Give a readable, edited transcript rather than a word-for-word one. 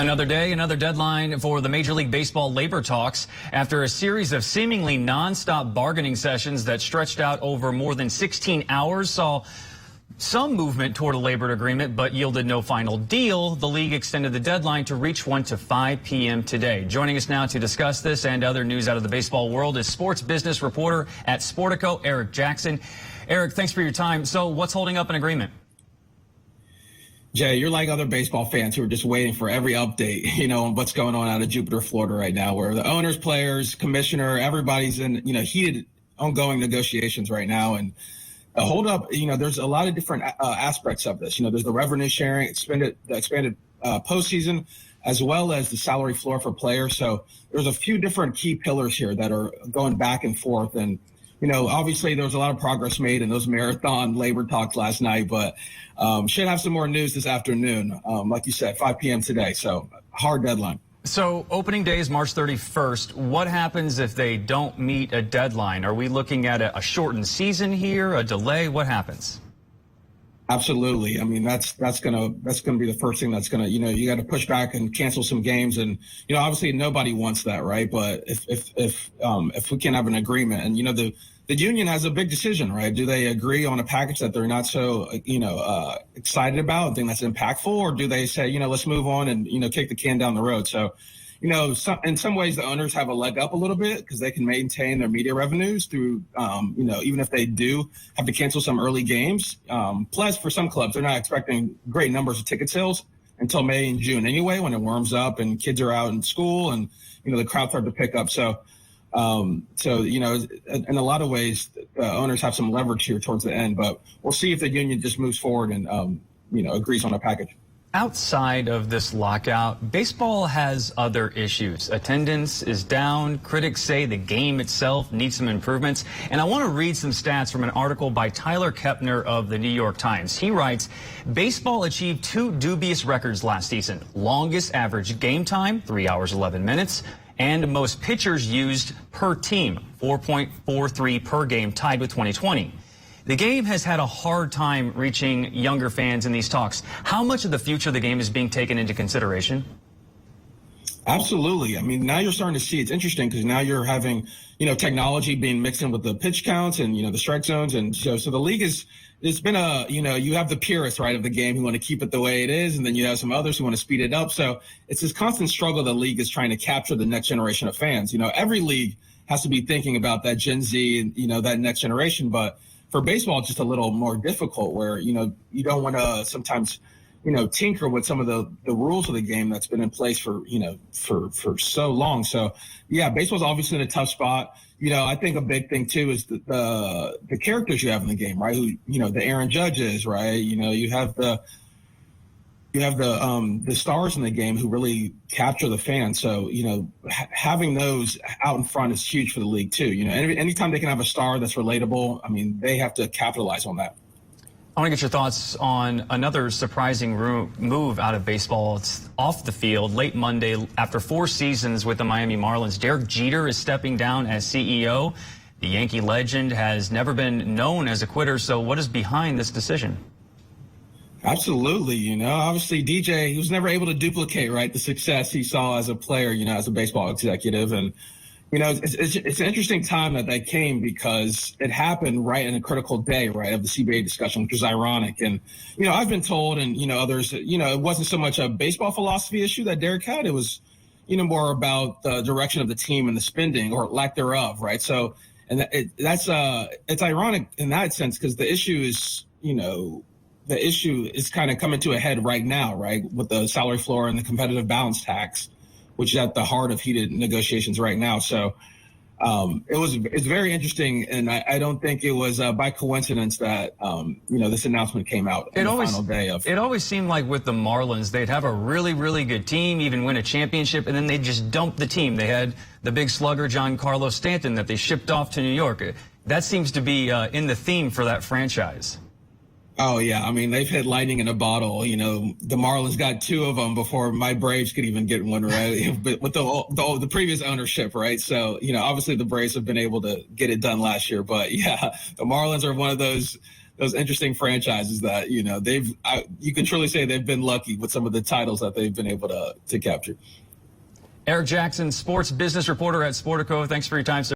Another day, another deadline for the Major League Baseball labor talks. After a series of seemingly nonstop bargaining sessions that stretched out over more than 16 hours, saw some movement toward a labor agreement, but yielded no final deal. The league extended the deadline to reach one to 5 p.m. today. Joining us now to discuss this and other news out of the baseball world is sports business reporter at Sportico, Eric Jackson. Eric, thanks for your time. So what's holding up an agreement? Jay, you're like other baseball fans who are just waiting for every update, on what's going on out of Jupiter, Florida right now, where the owners, players, commissioner, everybody's in, heated, ongoing negotiations right now. And the hold up, there's a lot of different aspects of this. There's the revenue sharing, the expanded postseason, as well as the salary floor for players. So there's a few different key pillars here that are going back and forth. And obviously there was a lot of progress made in those marathon labor talks last night, but should have some more news this afternoon. Like you said, 5 p.m. today. So hard deadline. So opening day is March 31st. What happens if they don't meet a deadline? Are we looking at a shortened season here, a delay? What happens? Absolutely. I mean, that's gonna be the first thing that's gonna, you got to push back and cancel some games, and obviously nobody wants that, right? But if we can have an agreement, and the union has a big decision, right? Do they agree on a package that they're not so excited about, and think that's impactful, or do they say let's move on and kick the can down the road? So in some ways, the owners have a leg up a little bit because they can maintain their media revenues through, even if they do have to cancel some early games. Plus, for some clubs, they're not expecting great numbers of ticket sales until May and June anyway, when it warms up and kids are out in school and, the crowd starts to pick up. So, in a lot of ways, the owners have some leverage here towards the end. But we'll see if the union just moves forward and, agrees on a package. Outside of this lockout, baseball has other issues. Attendance is down. Critics say the game itself needs some improvements. And I want to read some stats from an article by Tyler Kepner of the New York Times. He writes, baseball achieved two dubious records last season. Longest average game time, 3 hours, 11 minutes. And most pitchers used per team, 4.43 per game, tied with 2020. The game has had a hard time reaching younger fans in these talks. How much of the future of the game is being taken into consideration? Absolutely. I mean, now you're starting to see, it's interesting because now you're having, technology being mixed in with the pitch counts and, the strike zones. And so the league it's been you have the purists, right, of the game who want to keep it the way it is. And then you have some others who want to speed it up. So it's this constant struggle the league is trying to capture the next generation of fans. Every league has to be thinking about that Gen Z and, that next generation. But for baseball, it's just a little more difficult where, you don't want to sometimes, tinker with some of the rules of the game that's been in place for so long. So, yeah, baseball's obviously in a tough spot. I think a big thing, too, is the characters you have in the game, right? Who, the Aaron Judges, right? You have the stars in the game who really capture the fans. So, having those out in front is huge for the league, too. Anytime they can have a star that's relatable, I mean, they have to capitalize on that. I want to get your thoughts on another surprising move out of baseball. It's off the field. Late Monday, after 4 seasons with the Miami Marlins, Derek Jeter is stepping down as CEO. The Yankee legend has never been known as a quitter. So what is behind this decision? Absolutely. Obviously DJ, he was never able to duplicate, right, the success he saw as a player, as a baseball executive. And, it's an interesting time that came because it happened right in a critical day, right, of the CBA discussion, which was ironic. And, I've been told and, others, it wasn't so much a baseball philosophy issue that Derek had. It was, more about the direction of the team and the spending or lack thereof, right? So, and it's ironic in that sense because the issue is, the issue is kind of coming to a head right now, right, with the salary floor and the competitive balance tax, which is at the heart of heated negotiations right now. So it's very interesting, and I don't think it was by coincidence that this announcement came out on the final day of. It always seemed like with the Marlins, they'd have a really, really good team, even win a championship, and then they'd just dump the team. They had the big slugger Giancarlo Stanton that they shipped off to New York. That seems to be in the theme for that franchise. Oh, yeah. I mean, they've hit lightning in a bottle. The Marlins got 2 of them before my Braves could even get one, right? But with the previous ownership, right? So, obviously the Braves have been able to get it done last year. But, yeah, the Marlins are one of those those interesting franchises that, you know, you can truly say they've been lucky with some of the titles that they've been able to capture. Eric Jackson, sports business reporter at Sportico. Thanks for your time, sir.